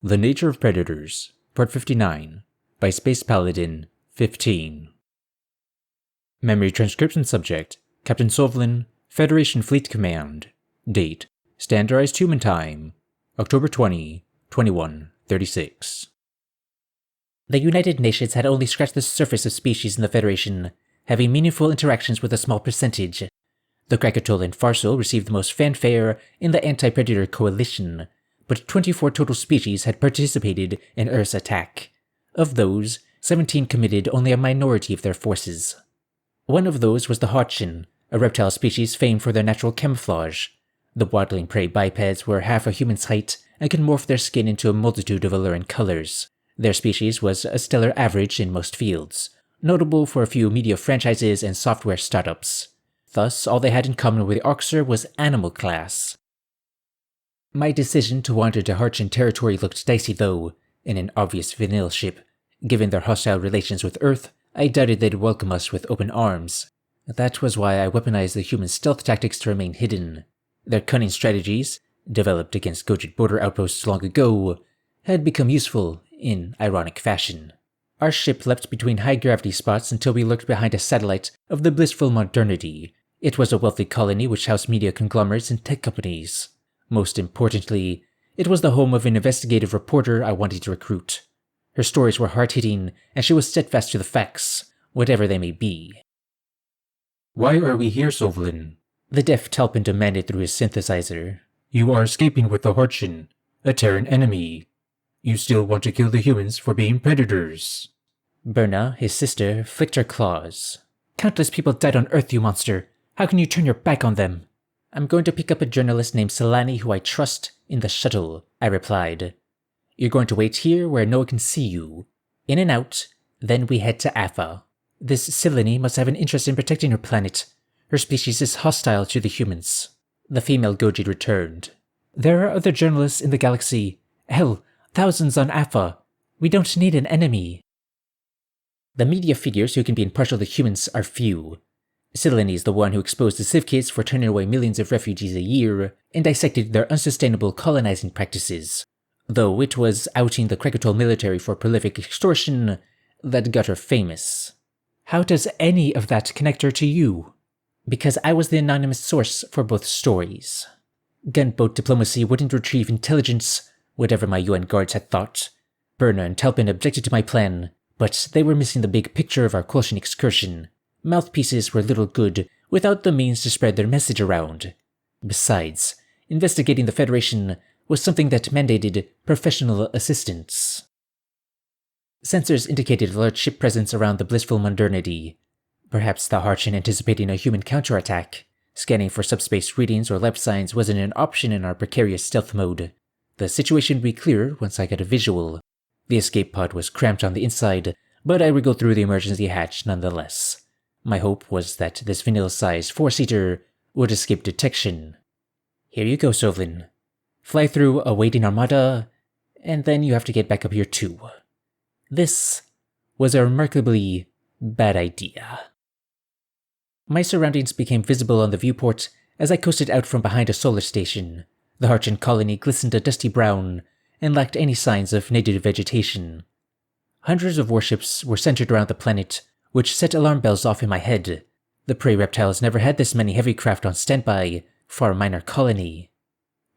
The Nature of Predators, Part 59, by Space Paladin 15. Memory Transcription Subject, Captain Sovlin, Federation Fleet Command. Date, Standardized Human Time, October 20, 2136. The United Nations had only scratched the surface of species in the Federation, having meaningful interactions with a small percentage. The Krakatoa and Farsil received the most fanfare in the Anti-Predator Coalition, but 24 total species had participated in Earth's attack. Of those, 17 committed only a minority of their forces. One of those was the Hotchin, a reptile species famed for their natural camouflage. The waddling prey bipeds were half a human's height and could morph their skin into a multitude of alluring colors. Their species was a stellar average in most fields, notable for a few media franchises and software startups. Thus, all they had in common with the Oxer was animal class. My decision to wander to Hotchin territory looked dicey though, in an obvious vanilla ship. Given their hostile relations with Earth, I doubted they'd welcome us with open arms. That was why I weaponized the human stealth tactics to remain hidden. Their cunning strategies, developed against Gojit border outposts long ago, had become useful in ironic fashion. Our ship leapt between high-gravity spots until we lurked behind a satellite of the blissful modernity. It was a wealthy colony which housed media conglomerates and tech companies. Most importantly, it was the home of an investigative reporter I wanted to recruit. Her stories were hard-hitting, and she was steadfast to the facts, whatever they may be. "Why are we here, Sovlin?" The deaf Talpin demanded through his synthesizer. "You are escaping with the Hotchin, a Terran enemy. You still want to kill the humans for being predators." Berna, his sister, flicked her claws. "Countless people died on Earth, you monster. How can you turn your back on them?" "I'm going to pick up a journalist named Selani who I trust in the shuttle," I replied. "You're going to wait here where no one can see you. In and out, then we head to Alpha. This Selani must have an interest in protecting her planet. Her species is hostile to the humans." The female Gojid returned. "There are other journalists in the galaxy. Hell, thousands on Alpha. We don't need an enemy." The media figures who can be impartial to humans are few. Selani is the one who exposed the Civ Kids for turning away millions of refugees a year and dissected their unsustainable colonizing practices. Though it was outing the Krakatoa military for prolific extortion that got her famous. How does any of that connect her to you? Because I was the anonymous source for both stories. Gunboat diplomacy wouldn't retrieve intelligence, whatever my UN guards had thought. Berna and Talpin objected to my plan, but they were missing the big picture of our Kolshin excursion. Mouthpieces were little good without the means to spread their message around. Besides, investigating the Federation was something that mandated professional assistance. Sensors indicated a large ship presence around the blissful modernity. Perhaps the Hotchin anticipating a human counterattack. Scanning for subspace readings or lab signs wasn't an option in our precarious stealth mode. The situation would be clearer once I got a visual. The escape pod was cramped on the inside, but I wriggled through the emergency hatch nonetheless. My hope was that this vanilla-sized four-seater would escape detection. "Here you go, Sovlin. Fly through a waiting armada, and then you have to get back up here too." This was a remarkably bad idea. My surroundings became visible on the viewport as I coasted out from behind a solar station. The Hotchin colony glistened a dusty brown and lacked any signs of native vegetation. Hundreds of warships were centered around the planet, which set alarm bells off in my head. The prey reptiles never had this many heavy craft on standby for a minor colony.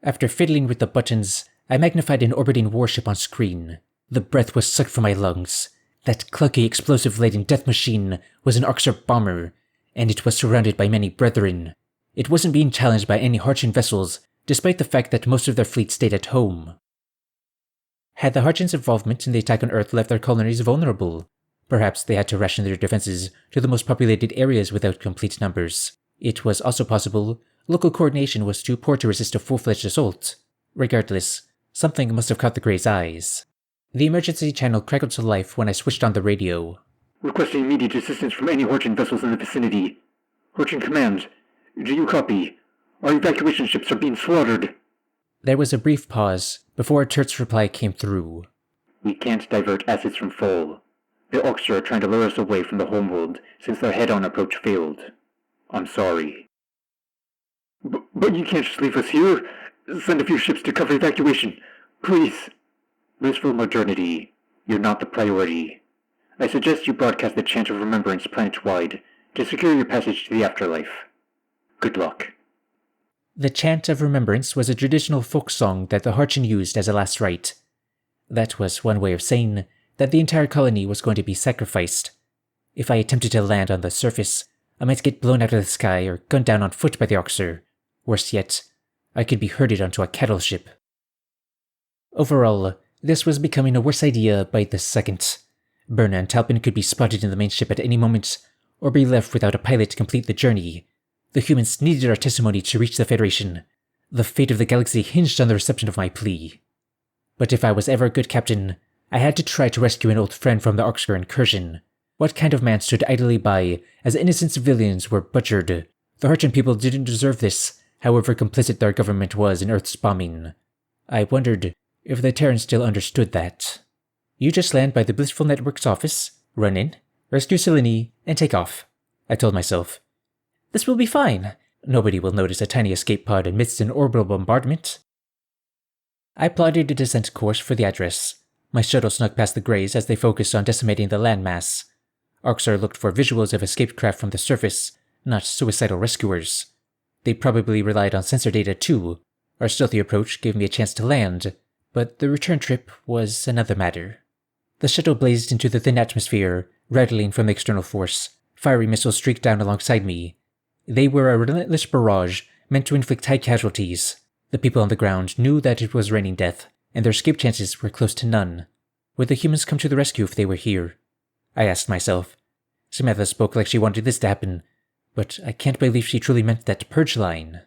After fiddling with the buttons, I magnified an orbiting warship on screen. The breath was sucked from my lungs. That clunky explosive-laden death machine was an Oxer bomber, and it was surrounded by many brethren. It wasn't being challenged by any Hotchin vessels, despite the fact that most of their fleet stayed at home. Had the Hotchin's involvement in the attack on Earth left their colonies vulnerable? Perhaps they had to ration their defenses to the most populated areas without complete numbers. It was also possible local coordination was too poor to resist a full-fledged assault. Regardless, something must have caught the Grey's eyes. The emergency channel crackled to life when I switched on the radio. "Requesting immediate assistance from any Hotchin vessels in the vicinity. Hotchin Command, do you copy? Our evacuation ships are being slaughtered." There was a brief pause before Turt's reply came through. "We can't divert assets from Fall. The Oxer are trying to lure us away from the homeworld since their head-on approach failed. I'm sorry." But you can't just leave us here. Send a few ships to cover evacuation. Please." Blissful modernity, you're not the priority. I suggest you broadcast the chant of remembrance planet-wide to secure your passage to the afterlife. Good luck. The chant of remembrance was a traditional folk song that the Harchin used as a last rite. That was one way of saying that the entire colony was going to be sacrificed. If I attempted to land on the surface, I might get blown out of the sky or gunned down on foot by the Oxer. Worse yet, I could be herded onto a cattle ship. Overall, this was becoming a worse idea by the second. Berna and Talpin could be spotted in the main ship at any moment, or be left without a pilot to complete the journey. The humans needed our testimony to reach the Federation. The fate of the galaxy hinged on the reception of my plea. But if I was ever a good captain, I had to try to rescue an old friend from the Oxer incursion. What kind of man stood idly by as innocent civilians were butchered? The Harchin people didn't deserve this, however complicit their government was in Earth's bombing. I wondered if the Terrans still understood that. You just land by the Blissful Network's office, run in, rescue Selene, and take off, I told myself. This will be fine. Nobody will notice a tiny escape pod amidst an orbital bombardment. I plotted a descent course for the address. My shuttle snuck past the Greys as they focused on decimating the landmass. Arxar looked for visuals of escaped craft from the surface, not suicidal rescuers. They probably relied on sensor data too. Our stealthy approach gave me a chance to land, but the return trip was another matter. The shuttle blazed into the thin atmosphere, rattling from the external force. Fiery missiles streaked down alongside me. They were a relentless barrage meant to inflict high casualties. The people on the ground knew that it was raining death, and their escape chances were close to none. Would the humans come to the rescue if they were here? I asked myself. Samantha spoke like she wanted this to happen, but I can't believe she truly meant that purge line.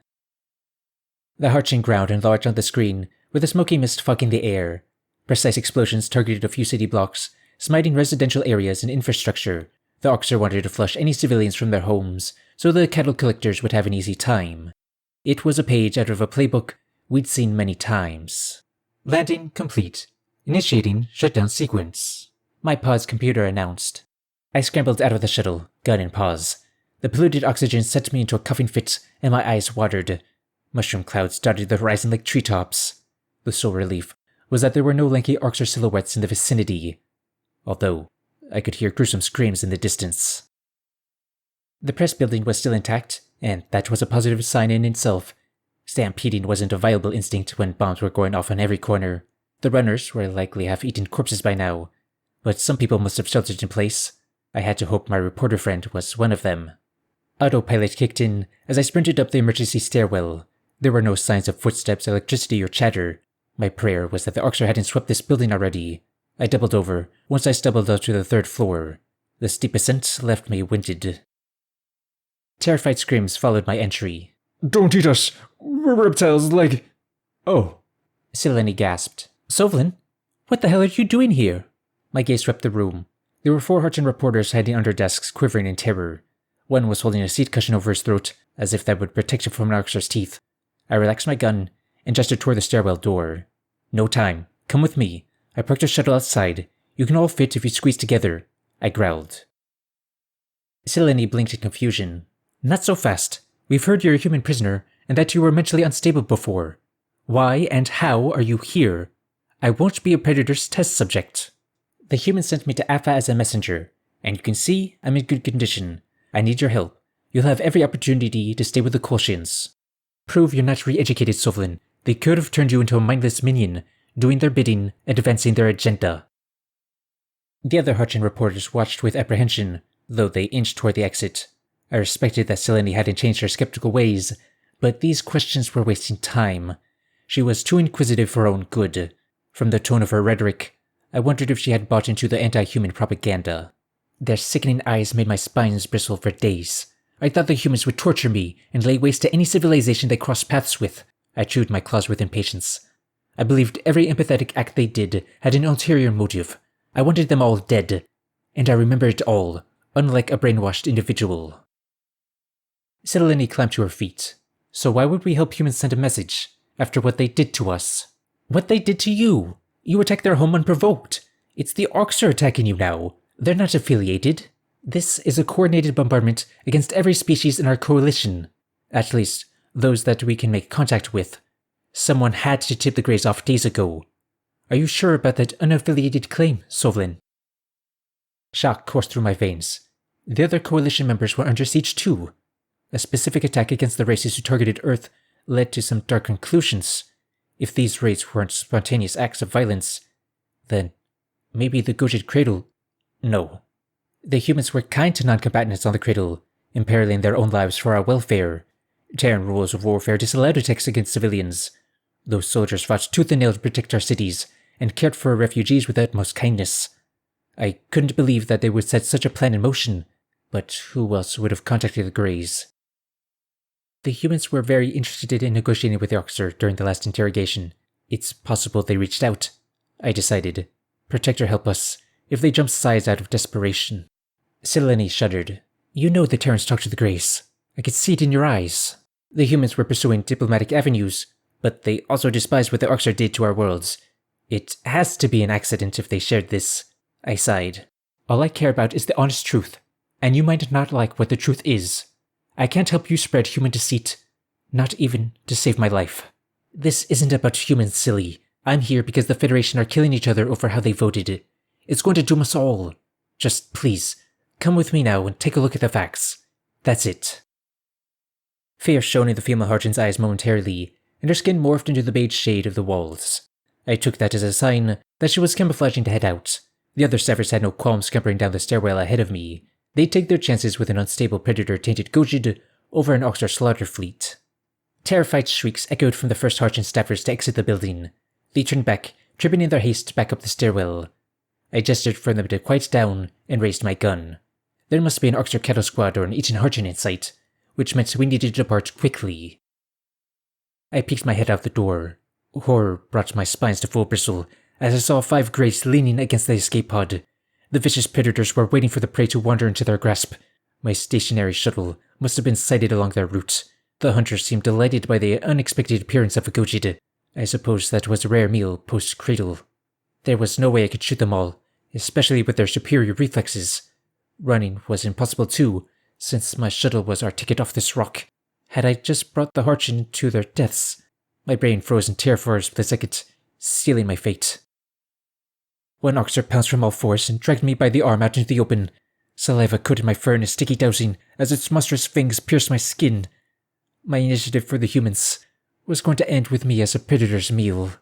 The Harchin ground enlarged on the screen, with a smoky mist fogging the air. Precise explosions targeted a few city blocks, smiting residential areas and infrastructure. The Oxer wanted to flush any civilians from their homes, so the cattle collectors would have an easy time. It was a page out of a playbook we'd seen many times. Landing complete. Initiating shutdown sequence. My pause computer announced. I scrambled out of the shuttle, gun in pause. The polluted oxygen sent me into a coughing fit, and my eyes watered. Mushroom clouds dotted the horizon like treetops. The sole relief was that there were no lanky Arxer silhouettes in the vicinity, although I could hear gruesome screams in the distance. The press building was still intact, and that was a positive sign in itself. Stampeding wasn't a viable instinct when bombs were going off on every corner. The runners were likely half-eaten corpses by now, but some people must have sheltered in place. I had to hope my reporter friend was one of them. Autopilot kicked in as I sprinted up the emergency stairwell. There were no signs of footsteps, electricity, or chatter. My prayer was that the Arxer hadn't swept this building already. I doubled over once I stumbled up to the third floor. The steep ascent left me winded. Terrified screams followed my entry. Don't eat us! We're reptiles like... Oh. Selene gasped. Sovlin? What the hell are you doing here? My gaze swept the room. There were 4 Harchin reporters hiding under desks, quivering in terror. One was holding a seat cushion over his throat, as if that would protect him from an Arxer's teeth. I relaxed my gun and gestured toward the stairwell door. No time. Come with me. I parked a shuttle outside. You can all fit if you squeeze together, I growled. Selene blinked in confusion. Not so fast. We've heard you're a human prisoner, and that you were mentally unstable before. Why and how are you here? I won't be a predator's test subject. The human sent me to Alpha as a messenger, and you can see I'm in good condition. I need your help. You'll have every opportunity to stay with the Kolshians. Prove you're not re-educated, Sovlin. They could have turned you into a mindless minion, doing their bidding, advancing their agenda. The other Harchin reporters watched with apprehension, though they inched toward the exit. I respected that Selene hadn't changed her skeptical ways, but these questions were wasting time. She was too inquisitive for her own good. From the tone of her rhetoric, I wondered if she had bought into the anti-human propaganda. Their sickening eyes made my spines bristle for days. I thought the humans would torture me and lay waste to any civilization they crossed paths with. I chewed my claws with impatience. I believed every empathetic act they did had an ulterior motive. I wanted them all dead, and I remembered it all, unlike a brainwashed individual. Selene climbed to her feet. So why would we help humans send a message, after what they did to us? What they did to you? You attacked their home unprovoked. It's the Arxer attacking you now. They're not affiliated. This is a coordinated bombardment against every species in our coalition. At least, those that we can make contact with. Someone had to tip the Greys off days ago. Are you sure about that unaffiliated claim, Sovlin? Shock coursed through my veins. The other coalition members were under siege too. A specific attack against the races who targeted Earth led to some dark conclusions. If these raids weren't spontaneous acts of violence, then maybe the Gojid Cradle... No. The humans were kind to non-combatants on the Cradle, imperiling their own lives for our welfare. Terran rules of warfare disallowed attacks against civilians. Those soldiers fought tooth and nail to protect our cities, and cared for our refugees with utmost kindness. I couldn't believe that they would set such a plan in motion, but who else would have contacted the Greys? The humans were very interested in negotiating with the officer during the last interrogation. It's possible they reached out. I decided. Protector help us, if they jumped sides out of desperation. Sileni shuddered. You know the Terrans talked to the Greys. I could see it in your eyes. The humans were pursuing diplomatic avenues, but they also despised what the Arxar did to our worlds. It has to be an accident if they shared this. I sighed. All I care about is the honest truth, and you might not like what the truth is. I can't help you spread human deceit, not even to save my life. This isn't about humans, silly. I'm here because the Federation are killing each other over how they voted. It's going to doom us all. Just please, come with me now and take a look at the facts. That's it. Fear shone in the female Harjan's eyes momentarily, and her skin morphed into the beige shade of the walls. I took that as a sign that she was camouflaging to head out. The other Severs had no qualms scampering down the stairwell ahead of me. They'd take their chances with an unstable predator-tainted Gojid over an Arxar slaughter fleet. Terrified shrieks echoed from the first Harjan staffers to exit the building. They turned back, tripping in their haste back up the stairwell. I gestured for them to quiet down and raised my gun. There must be an Arxar cattle squad or an Eaton Harjan in sight, which meant we needed to depart quickly. I peeked my head out the door. Horror brought my spines to full bristle as I saw 5 Greys leaning against the escape pod. The vicious predators were waiting for the prey to wander into their grasp. My stationary shuttle must have been sighted along their route. The hunters seemed delighted by the unexpected appearance of a Gojid. I suppose that was a rare meal post-cradle. There was no way I could shoot them all, especially with their superior reflexes. Running was impossible too, since my shuttle was our ticket off this rock. Had I just brought the Harjan to their deaths? My brain froze in terror for a split second, sealing my fate. One Arxar pounced from all fours and dragged me by the arm out into the open. Saliva coated my fur in a sticky dousing as its monstrous fangs pierced my skin. My initiative for the humans was going to end with me as a predator's meal.